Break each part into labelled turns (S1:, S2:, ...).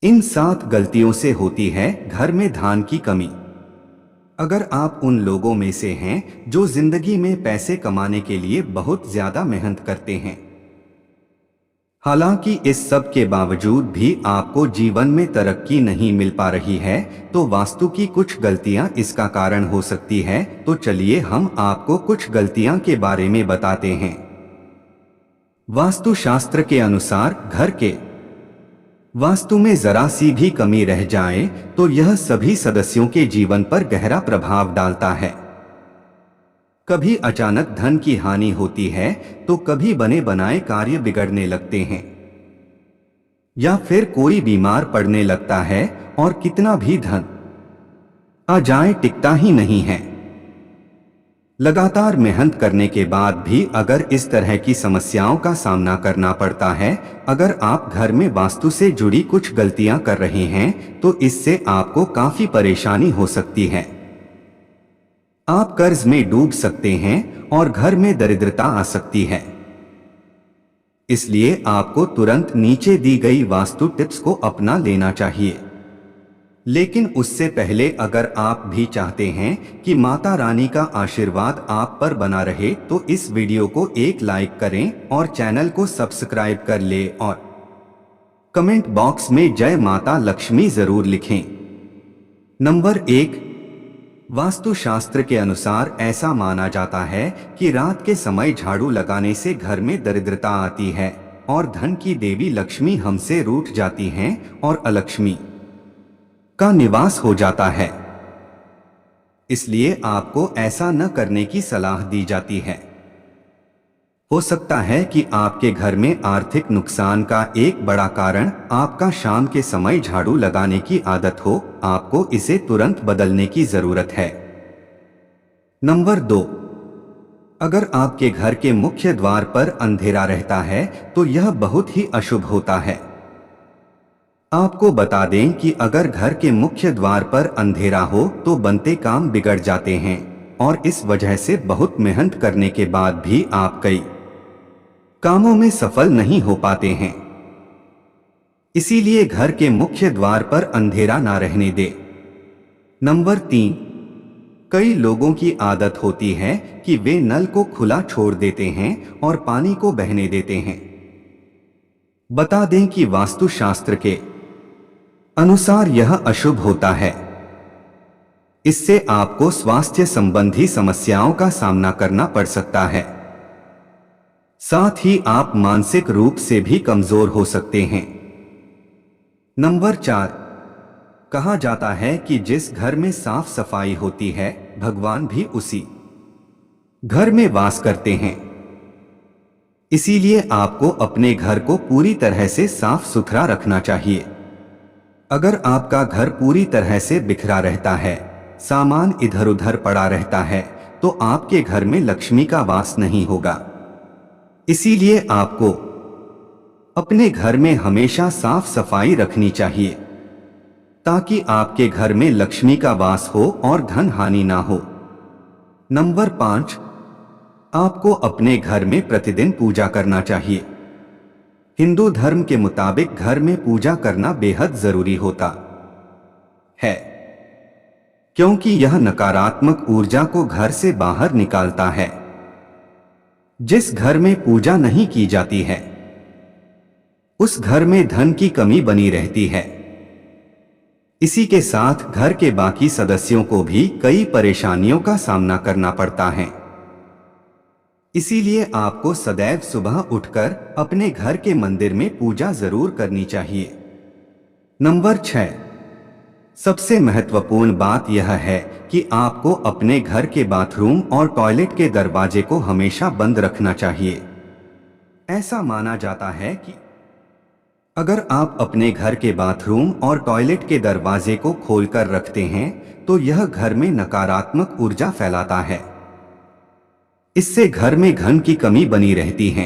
S1: इन 7 गलतियों से होती है घर में धन की कमी। अगर आप उन लोगों में से हैं जो जिंदगी में पैसे कमाने के लिए बहुत ज्यादा मेहनत करते हैं, हालांकि इस सब के बावजूद भी आपको जीवन में तरक्की नहीं मिल पा रही है, तो वास्तु की कुछ गलतियां इसका कारण हो सकती है। तो चलिए हम आपको कुछ गलतियां के बारे में बताते हैं। वास्तु शास्त्र के अनुसार घर के वास्तु में जरा सी भी कमी रह जाए तो यह सभी सदस्यों के जीवन पर गहरा प्रभाव डालता है। कभी अचानक धन की हानि होती है, तो कभी बने बनाए कार्य बिगड़ने लगते हैं, या फिर कोई बीमार पड़ने लगता है और कितना भी धन आ जाए टिकता ही नहीं है। लगातार मेहनत करने के बाद भी अगर इस तरह की समस्याओं का सामना करना पड़ता है, अगर आप घर में वास्तु से जुड़ी कुछ गलतियां कर रहे हैं, तो इससे आपको काफी परेशानी हो सकती है। आप कर्ज में डूब सकते हैं और घर में दरिद्रता आ सकती है। इसलिए आपको तुरंत नीचे दी गई वास्तु टिप्स को अपना लेना चाहिए। लेकिन उससे पहले अगर आप भी चाहते हैं कि माता रानी का आशीर्वाद आप पर बना रहे, तो इस वीडियो को एक लाइक करें और चैनल को सब्सक्राइब कर ले और कमेंट बॉक्स में जय माता लक्ष्मी जरूर लिखें। नंबर 1, वास्तु शास्त्र के अनुसार ऐसा माना जाता है कि रात के समय झाड़ू लगाने से घर में दरिद्रता आती है और धन की देवी लक्ष्मी हमसे रूठ जाती हैं और अलक्ष्मी का निवास हो जाता है। इसलिए आपको ऐसा न करने की सलाह दी जाती है। हो सकता है कि आपके घर में आर्थिक नुकसान का एक बड़ा कारण आपका शाम के समय झाड़ू लगाने की आदत हो। आपको इसे तुरंत बदलने की जरूरत है। नंबर 2, अगर आपके घर के मुख्य द्वार पर अंधेरा रहता है तो यह बहुत ही अशुभ होता है। आपको बता दें कि अगर घर के मुख्य द्वार पर अंधेरा हो तो बनते काम बिगड़ जाते हैं और इस वजह से बहुत मेहनत करने के बाद भी आप कई कामों में सफल नहीं हो पाते हैं। इसीलिए घर के मुख्य द्वार पर अंधेरा ना रहने दे। नंबर 3, कई लोगों की आदत होती है कि वे नल को खुला छोड़ देते हैं और पानी को बहने देते हैं। बता दें कि वास्तुशास्त्र के अनुसार यह अशुभ होता है। इससे आपको स्वास्थ्य संबंधी समस्याओं का सामना करना पड़ सकता है। साथ ही आप मानसिक रूप से भी कमजोर हो सकते हैं। नंबर 4, कहा जाता है कि जिस घर में साफ सफाई होती है, भगवान भी उसी घर में वास करते हैं। इसीलिए आपको अपने घर को पूरी तरह से साफ सुथरा रखना चाहिए। अगर आपका घर पूरी तरह से बिखरा रहता है, सामान इधर उधर पड़ा रहता है, तो आपके घर में लक्ष्मी का वास नहीं होगा। इसीलिए आपको अपने घर में हमेशा साफ सफाई रखनी चाहिए ताकि आपके घर में लक्ष्मी का वास हो और धन हानि ना हो। नंबर 5, आपको अपने घर में प्रतिदिन पूजा करना चाहिए। हिंदू धर्म के मुताबिक घर में पूजा करना बेहद जरूरी होता है, क्योंकि यह नकारात्मक ऊर्जा को घर से बाहर निकालता है। जिस घर में पूजा नहीं की जाती है, उस घर में धन की कमी बनी रहती है। इसी के साथ घर के बाकी सदस्यों को भी कई परेशानियों का सामना करना पड़ता है। इसीलिए आपको सदैव सुबह उठकर अपने घर के मंदिर में पूजा जरूर करनी चाहिए। नंबर 6, सबसे महत्वपूर्ण बात यह है कि आपको अपने घर के बाथरूम और टॉयलेट के दरवाजे को हमेशा बंद रखना चाहिए। ऐसा माना जाता है कि अगर आप अपने घर के बाथरूम और टॉयलेट के दरवाजे को खोलकर रखते हैं तो यह घर में नकारात्मक ऊर्जा फैलाता है। इससे घर में धन की कमी बनी रहती है।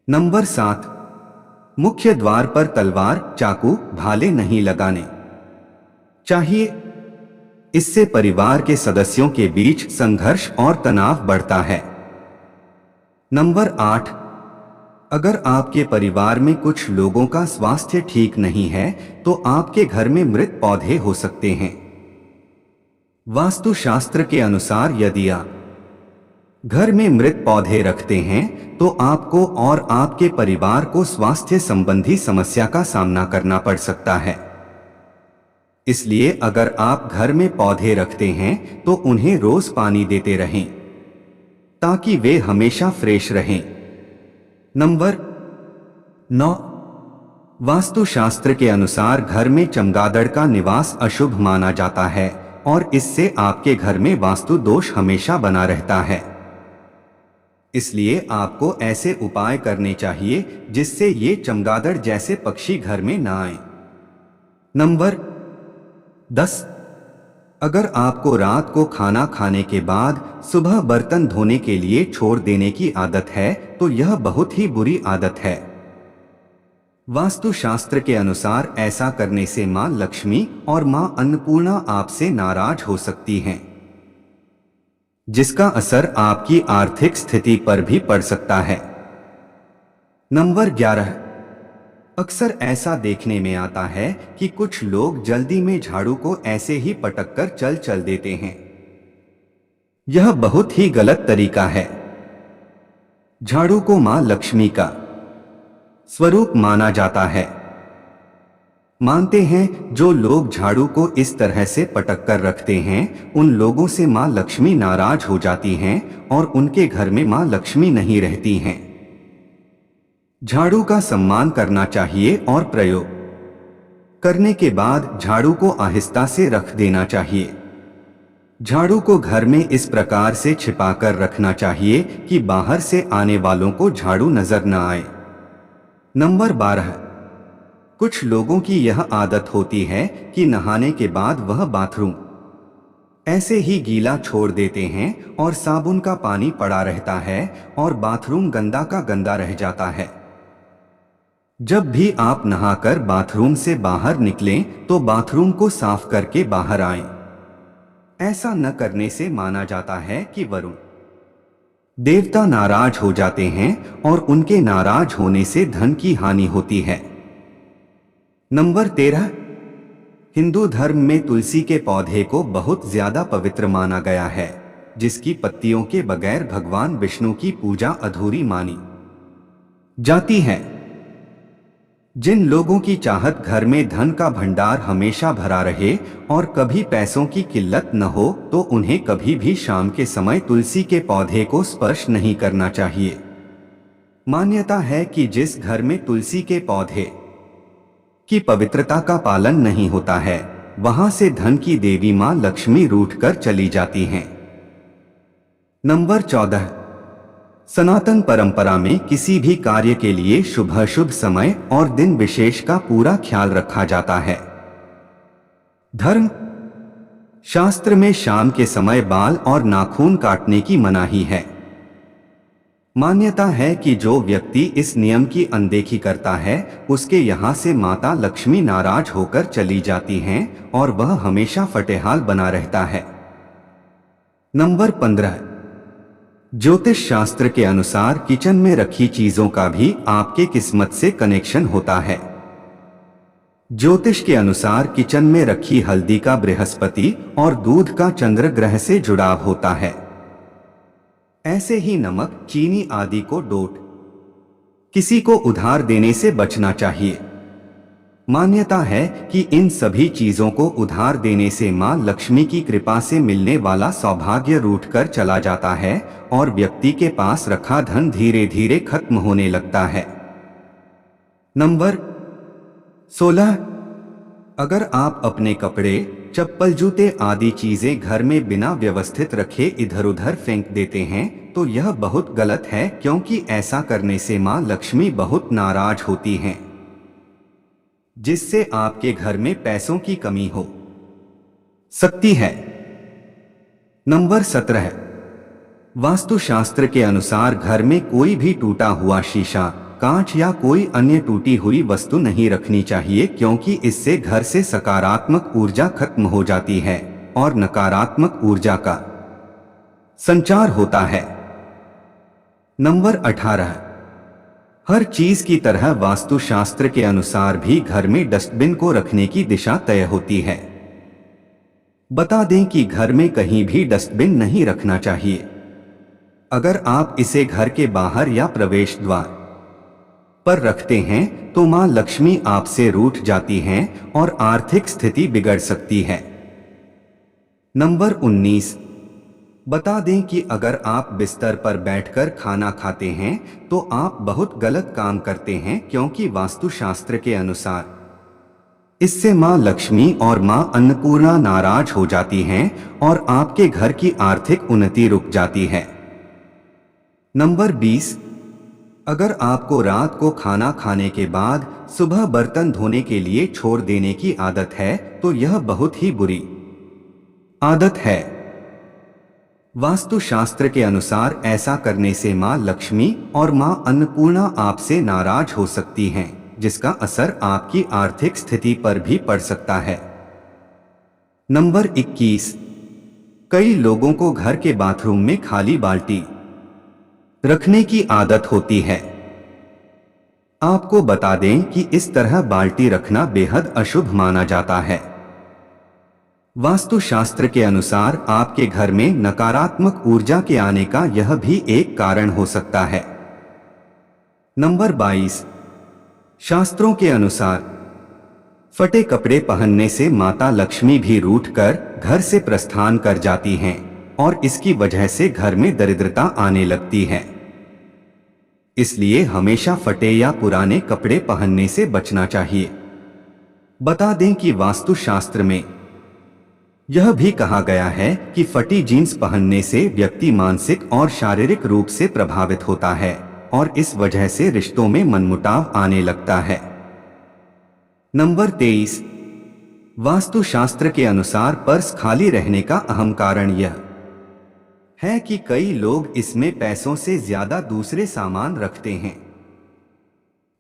S1: नंबर 7, मुख्य द्वार पर तलवार, चाकू, भाले नहीं लगाने चाहिए। इससे परिवार के सदस्यों के बीच संघर्ष और तनाव बढ़ता है। नंबर 8, अगर आपके परिवार में कुछ लोगों का स्वास्थ्य ठीक नहीं है तो आपके घर में मृत पौधे हो सकते हैं। वास्तुशास्त्र के अनुसार यदि आप घर में मृत पौधे रखते हैं तो आपको और आपके परिवार को स्वास्थ्य संबंधी समस्या का सामना करना पड़ सकता है। इसलिए अगर आप घर में पौधे रखते हैं तो उन्हें रोज पानी देते रहें ताकि वे हमेशा फ्रेश रहें। नंबर 9, वास्तुशास्त्र के अनुसार घर में चमगादड़ का निवास अशुभ माना जाता है और इससे आपके घर में वास्तु दोष हमेशा बना रहता है। इसलिए आपको ऐसे उपाय करने चाहिए जिससे ये चमगादड़ जैसे पक्षी घर में ना आए। नंबर 10, अगर आपको रात को खाना खाने के बाद सुबह बर्तन धोने के लिए छोड़ देने की आदत है तो यह बहुत ही बुरी आदत है। वास्तुशास्त्र के अनुसार ऐसा करने से मां लक्ष्मी और मां अन्नपूर्णा आपसे नाराज हो सकती हैं, जिसका असर आपकी आर्थिक स्थिति पर भी पड़ सकता है। नंबर 11, अक्सर ऐसा देखने में आता है कि कुछ लोग जल्दी में झाड़ू को ऐसे ही पटक कर चल देते हैं। यह बहुत ही गलत तरीका है। झाड़ू को मां लक्ष्मी का स्वरूप माना जाता है। मानते हैं जो लोग झाड़ू को इस तरह से पटक कर रखते हैं उन लोगों से मां लक्ष्मी नाराज हो जाती हैं और उनके घर में मां लक्ष्मी नहीं रहती हैं। झाड़ू का सम्मान करना चाहिए और प्रयोग करने के बाद झाड़ू को आहिस्ता से रख देना चाहिए। झाड़ू को घर में इस प्रकार से छिपाकर रखना चाहिए कि बाहर से आने वालों को झाड़ू नजर न आए। नंबर 12, कुछ लोगों की यह आदत होती है कि नहाने के बाद वह बाथरूम ऐसे ही गीला छोड़ देते हैं और साबुन का पानी पड़ा रहता है और बाथरूम गंदा का गंदा रह जाता है। जब भी आप नहाकर बाथरूम से बाहर निकलें तो बाथरूम को साफ करके बाहर आएं। ऐसा न करने से माना जाता है कि वरुण देवता नाराज हो जाते हैं और उनके नाराज होने से धन की हानि होती है। नंबर 13, हिंदू धर्म में तुलसी के पौधे को बहुत ज्यादा पवित्र माना गया है, जिसकी पत्तियों के बगैर भगवान विष्णु की पूजा अधूरी मानी जाती है। जिन लोगों की चाहत घर में धन का भंडार हमेशा भरा रहे और कभी पैसों की किल्लत न हो तो उन्हें कभी भी शाम के समय तुलसी के पौधे को स्पर्श नहीं करना चाहिए। मान्यता है कि जिस घर में तुलसी के पौधे की पवित्रता का पालन नहीं होता है वहां से धन की देवी मां लक्ष्मी रूठकर चली जाती हैं। नंबर 14, सनातन परंपरा में किसी भी कार्य के लिए शुभ समय और दिन विशेष का पूरा ख्याल रखा जाता है। धर्म शास्त्र में शाम के समय बाल और नाखून काटने की मनाही है। मान्यता है कि जो व्यक्ति इस नियम की अनदेखी करता है उसके यहाँ से माता लक्ष्मी नाराज होकर चली जाती हैं और वह हमेशा फटेहाल बना रहता है। नंबर 15, ज्योतिष शास्त्र के अनुसार किचन में रखी चीजों का भी आपके किस्मत से कनेक्शन होता है। ज्योतिष के अनुसार किचन में रखी हल्दी का बृहस्पति और दूध का चंद्र ग्रह से जुड़ाव होता है। ऐसे ही नमक, चीनी आदि को डोट किसी को उधार देने से बचना चाहिए। मान्यता है कि इन सभी चीजों को उधार देने से मां लक्ष्मी की कृपा से मिलने वाला सौभाग्य रूठकर चला जाता है और व्यक्ति के पास रखा धन धीरे धीरे खत्म होने लगता है। नंबर 16, अगर आप अपने कपड़े, चप्पल, जूते आदि चीजें घर में बिना व्यवस्थित रखे इधर उधर फेंक देते हैं तो यह बहुत गलत है, क्योंकि ऐसा करने से मां लक्ष्मी बहुत नाराज होती हैं, जिससे आपके घर में पैसों की कमी हो सकती है। नंबर 17, वास्तुशास्त्र के अनुसार घर में कोई भी टूटा हुआ शीशा, कांच या कोई अन्य टूटी हुई वस्तु नहीं रखनी चाहिए, क्योंकि इससे घर से सकारात्मक ऊर्जा खत्म हो जाती है और नकारात्मक ऊर्जा का संचार होता है। नंबर 18, हर चीज की तरह वास्तुशास्त्र के अनुसार भी घर में डस्टबिन को रखने की दिशा तय होती है। बता दें कि घर में कहीं भी डस्टबिन नहीं रखना चाहिए। अगर आप इसे घर के बाहर या प्रवेश द्वार पर रखते हैं तो मां लक्ष्मी आपसे रूठ जाती हैं और आर्थिक स्थिति बिगड़ सकती है। नंबर 19, बता दें कि अगर आप बिस्तर पर बैठकर खाना खाते हैं तो आप बहुत गलत काम करते हैं, क्योंकि वास्तुशास्त्र के अनुसार इससे मां लक्ष्मी और मां अन्नपूर्णा नाराज हो जाती हैं और आपके घर की आर्थिक उन्नति रुक जाती है। नंबर 20, अगर आपको रात को खाना खाने के बाद सुबह बर्तन धोने के लिए छोड़ देने की आदत है तो यह बहुत ही बुरी आदत है। वास्तुशास्त्र के अनुसार ऐसा करने से मां लक्ष्मी और मां अन्नपूर्णा आपसे नाराज हो सकती हैं, जिसका असर आपकी आर्थिक स्थिति पर भी पड़ सकता है। नंबर 21, कई लोगों को घर के बाथरूम में खाली बाल्टी रखने की आदत होती है। आपको बता दें कि इस तरह बाल्टी रखना बेहद अशुभ माना जाता है। वास्तुशास्त्र के अनुसार आपके घर में नकारात्मक ऊर्जा के आने का यह भी एक कारण हो सकता है। नंबर 22, शास्त्रों के अनुसार फटे कपड़े पहनने से माता लक्ष्मी भी रूठकर घर से प्रस्थान कर जाती हैं और इसकी वजह से घर में दरिद्रता आने लगती है। इसलिए हमेशा फटे या पुराने कपड़े पहनने से बचना चाहिए। बता दें कि वास्तुशास्त्र में यह भी कहा गया है कि फटी जीन्स पहनने से व्यक्ति मानसिक और शारीरिक रूप से प्रभावित होता है और इस वजह से रिश्तों में मनमुटाव आने लगता है। नंबर 23, वास्तुशास्त्र के अनुसार पर्स खाली रहने का अहम कारण यह है कि कई लोग इसमें पैसों से ज्यादा दूसरे सामान रखते हैं।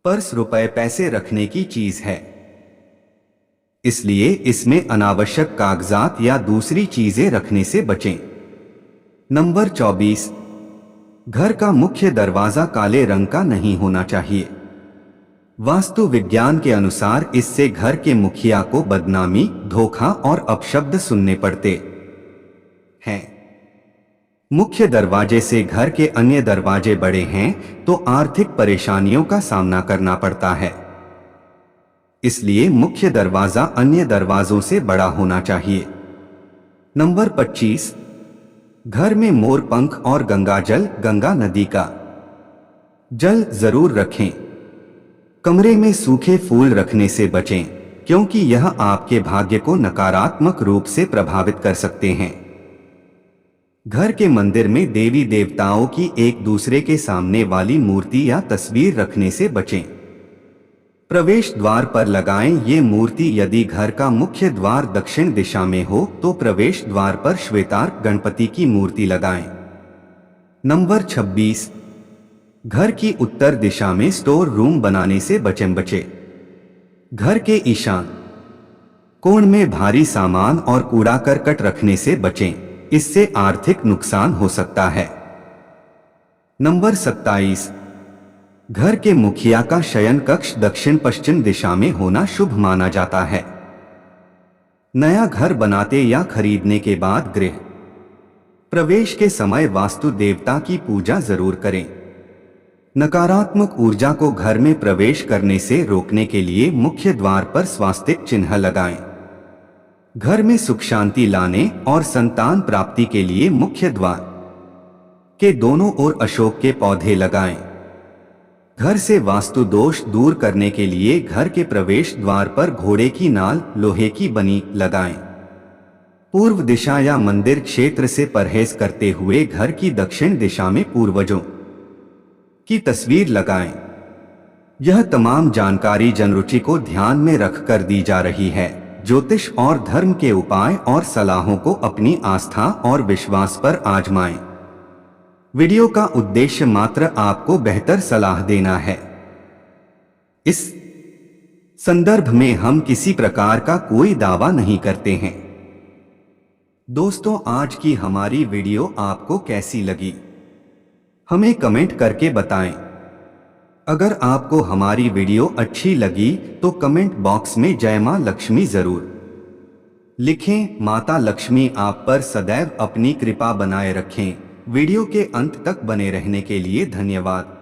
S1: पर्स रुपए पैसे रखने की चीज है, इसलिए इसमें अनावश्यक कागजात या दूसरी चीजें रखने से बचें। नंबर 24, घर का मुख्य दरवाजा काले रंग का नहीं होना चाहिए। वास्तु विज्ञान के अनुसार इससे घर के मुखिया को बदनामी, धोखा और अपशब्द सुनने पड़ते हैं। मुख्य दरवाजे से घर के अन्य दरवाजे बड़े हैं तो आर्थिक परेशानियों का सामना करना पड़ता है। इसलिए मुख्य दरवाजा अन्य दरवाजों से बड़ा होना चाहिए। नंबर 25, घर में मोर पंख और गंगाजल, गंगा नदी का जल जरूर रखें। कमरे में सूखे फूल रखने से बचें, क्योंकि यह आपके भाग्य को नकारात्मक रूप से प्रभावित कर सकते हैं। घर के मंदिर में देवी देवताओं की एक दूसरे के सामने वाली मूर्ति या तस्वीर रखने से बचें। प्रवेश द्वार पर लगाएं ये मूर्ति। यदि घर का मुख्य द्वार दक्षिण दिशा में हो तो प्रवेश द्वार पर श्वेतार्क गणपति की मूर्ति लगाएं। नंबर 26, घर की उत्तर दिशा में स्टोर रूम बनाने से बचे। घर के ईशान कोण में भारी सामान और कूड़ा करकट रखने से बचें, इससे आर्थिक नुकसान हो सकता है। नंबर 27, घर के मुखिया का शयन कक्ष दक्षिण पश्चिम दिशा में होना शुभ माना जाता है। नया घर बनाते या खरीदने के बाद गृह प्रवेश के समय वास्तु देवता की पूजा जरूर करें। नकारात्मक ऊर्जा को घर में प्रवेश करने से रोकने के लिए मुख्य द्वार पर स्वास्तिक चिन्ह लगाएं। घर में सुख शांति लाने और संतान प्राप्ति के लिए मुख्य द्वार के दोनों ओर अशोक के पौधे लगाएं। घर से वास्तु दोष दूर करने के लिए घर के प्रवेश द्वार पर घोड़े की नाल लोहे की बनी लगाएं। पूर्व दिशा या मंदिर क्षेत्र से परहेज करते हुए घर की दक्षिण दिशा में पूर्वजों की तस्वीर लगाएं। यह तमाम जानकारी जनरुचि को ध्यान में रखकर दी जा रही है। ज्योतिष और धर्म के उपाय और सलाहों को अपनी आस्था और विश्वास पर आजमाएं। वीडियो का उद्देश्य मात्र आपको बेहतर सलाह देना है। इस संदर्भ में हम किसी प्रकार का कोई दावा नहीं करते हैं। दोस्तों, आज की हमारी वीडियो आपको कैसी लगी हमें कमेंट करके बताएं। अगर आपको हमारी वीडियो अच्छी लगी तो कमेंट बॉक्स में जय मां लक्ष्मी जरूर लिखें। माता लक्ष्मी आप पर सदैव अपनी कृपा बनाए रखें। वीडियो के अंत तक बने रहने के लिए धन्यवाद।